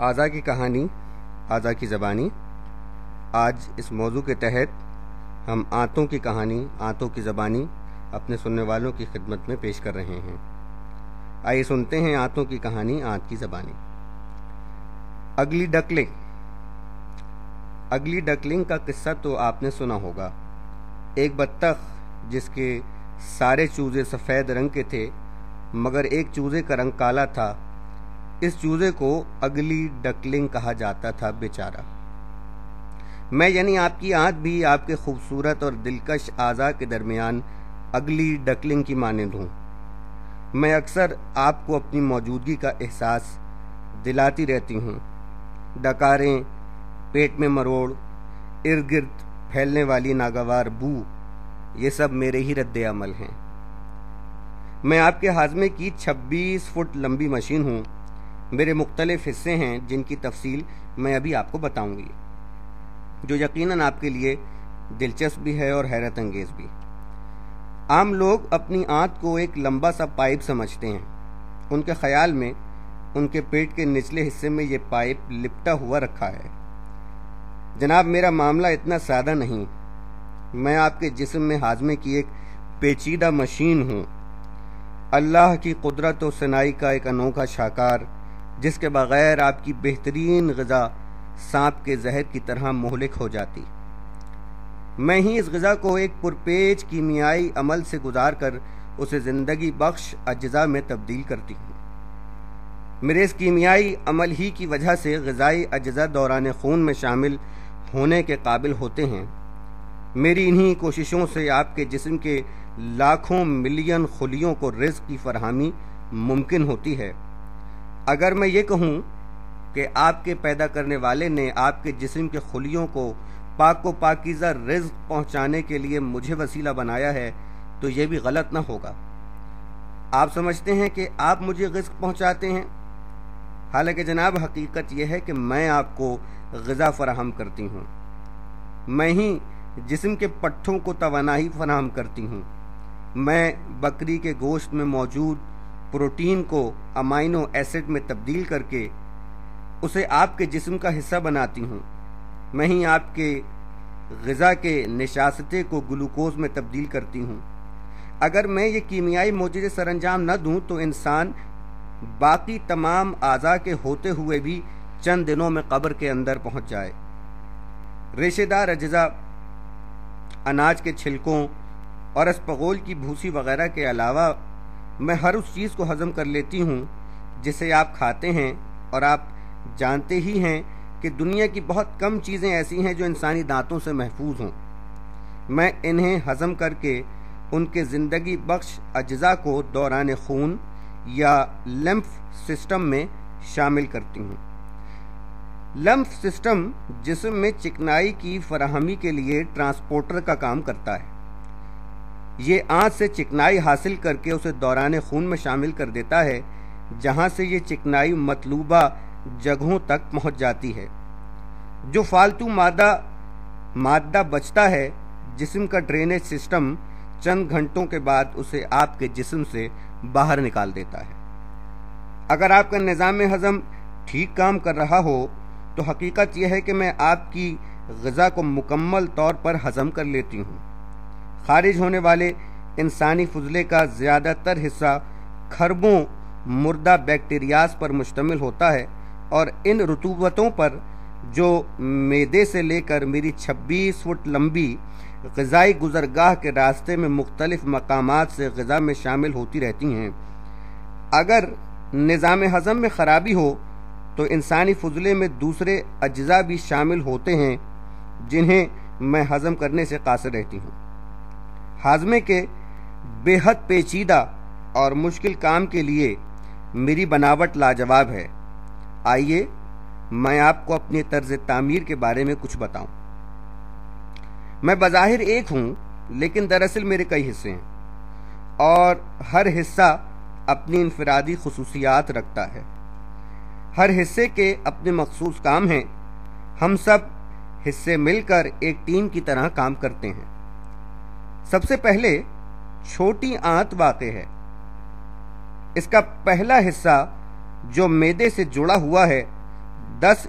اعضاء کی کہانی، اعضاء کی زبانی۔ آج اس موضوع کے تحت ہم آنتوں کی کہانی، آنتوں کی زبانی اپنے سننے والوں کی خدمت میں پیش کر رہے ہیں۔ آئیے سنتے ہیں آنتوں کی کہانی، آنت کی زبانی۔ اگلی ڈکلنگ۔ اگلی ڈکلنگ کا قصہ تو آپ نے سنا ہوگا۔ ایک بطخ جس کے سارے چوزے سفید رنگ کے تھے مگر ایک چوزے کا رنگ کالا تھا، اس چوزے کو اگلی ڈکلنگ کہا جاتا تھا بیچارہ۔ میں یعنی آپ کی آنت بھی آپ کے خوبصورت اور دلکش اعضاء کے درمیان اگلی ڈکلنگ کی مانند ہوں۔ میں اکثر آپ کو اپنی موجودگی کا احساس دلاتی رہتی ہوں۔ ڈکاریں، پیٹ میں مروڑ، ارد گرد پھیلنے والی ناگوار بو، یہ سب میرے ہی رد عمل ہیں۔ میں آپ کے ہاضمے کی 26 فٹ لمبی مشین ہوں۔ میرے مختلف حصے ہیں جن کی تفصیل میں ابھی آپ کو بتاؤں گی، جو یقیناً آپ کے لیے دلچسپ بھی ہے اور حیرت انگیز بھی۔ عام لوگ اپنی آنت کو ایک لمبا سا پائپ سمجھتے ہیں۔ ان کے خیال میں ان کے پیٹ کے نچلے حصے میں یہ پائپ لپٹا ہوا رکھا ہے۔ جناب، میرا معاملہ اتنا سادہ نہیں۔ میں آپ کے جسم میں ہاضمے کی ایک پیچیدہ مشین ہوں، اللہ کی قدرت و صنائی کا ایک انوکھا شاہکار، جس کے بغیر آپ کی بہترین غذا سانپ کے زہر کی طرح مہلک ہو جاتی۔ میں ہی اس غذا کو ایک پرپیچ کیمیائی عمل سے گزار کر اسے زندگی بخش اجزاء میں تبدیل کرتی ہوں۔ میرے اس کیمیائی عمل ہی کی وجہ سے غذائی اجزاء دوران خون میں شامل ہونے کے قابل ہوتے ہیں۔ میری انہی کوششوں سے آپ کے جسم کے لاکھوں ملین خلیوں کو رزق کی فراہمی ممکن ہوتی ہے۔ اگر میں یہ کہوں کہ آپ کے پیدا کرنے والے نے آپ کے جسم کے خلیوں کو پاک و پاکیزہ رزق پہنچانے کے لیے مجھے وسیلہ بنایا ہے تو یہ بھی غلط نہ ہوگا۔ آپ سمجھتے ہیں کہ آپ مجھے رزق پہنچاتے ہیں، حالانکہ جناب حقیقت یہ ہے کہ میں آپ کو غذا فراہم کرتی ہوں۔ میں ہی جسم کے پٹھوں کو توانائی فراہم کرتی ہوں۔ میں بکری کے گوشت میں موجود پروٹین کو امائنو ایسڈ میں تبدیل کر کے اسے آپ کے جسم کا حصہ بناتی ہوں۔ میں ہی آپ کے غذا کے نشاستے کو گلوکوز میں تبدیل کرتی ہوں۔ اگر میں یہ کیمیائی معجزے سر انجام نہ دوں تو انسان باقی تمام اعضاء کے ہوتے ہوئے بھی چند دنوں میں قبر کے اندر پہنچ جائے۔ ریشے دار اجزاء، اناج کے چھلکوں اور اسپغول کی بھوسی وغیرہ کے علاوہ میں ہر اس چیز کو ہضم کر لیتی ہوں جسے آپ کھاتے ہیں، اور آپ جانتے ہی ہیں کہ دنیا کی بہت کم چیزیں ایسی ہیں جو انسانی دانتوں سے محفوظ ہوں۔ میں انہیں ہضم کر کے ان کے زندگی بخش اجزاء کو دوران خون یا لمف سسٹم میں شامل کرتی ہوں۔ لمف سسٹم جسم میں چکنائی کی فراہمی کے لیے ٹرانسپورٹر کا کام کرتا ہے۔ یہ آنت سے چکنائی حاصل کر کے اسے دوران خون میں شامل کر دیتا ہے، جہاں سے یہ چکنائی مطلوبہ جگہوں تک پہنچ جاتی ہے۔ جو فالتو مادہ بچتا ہے، جسم کا ڈرینیج سسٹم چند گھنٹوں کے بعد اسے آپ کے جسم سے باہر نکال دیتا ہے۔ اگر آپ کا نظام ہضم ٹھیک کام کر رہا ہو تو حقیقت یہ ہے کہ میں آپ کی غذا کو مکمل طور پر ہضم کر لیتی ہوں۔ خارج ہونے والے انسانی فضلے کا زیادہ تر حصہ کھربوں مردہ بیکٹیریاز پر مشتمل ہوتا ہے، اور ان رطوبتوں پر جو معدے سے لے کر میری 26 فٹ لمبی غذائی گزرگاہ کے راستے میں مختلف مقامات سے غذا میں شامل ہوتی رہتی ہیں، اگر نظام ہضم میں خرابی ہو تو انسانی فضلے میں دوسرے اجزاء بھی شامل ہوتے ہیں جنہیں میں ہضم کرنے سے قاصر رہتی ہوں۔ ہاضمے کے بے حد پیچیدہ اور مشکل کام کے لیے میری بناوٹ لاجواب ہے۔ آئیے میں آپ کو اپنی طرز تعمیر کے بارے میں کچھ بتاؤں۔ میں بظاہر ایک ہوں، لیکن دراصل میرے کئی حصے ہیں، اور ہر حصہ اپنی انفرادی خصوصیات رکھتا ہے۔ ہر حصے کے اپنے مخصوص کام ہیں۔ ہم سب حصے مل کر ایک ٹیم کی طرح کام کرتے ہیں۔ سب سے پہلے چھوٹی آنت واقع ہے۔ اس کا پہلا حصہ جو معدے سے جڑا ہوا ہے 10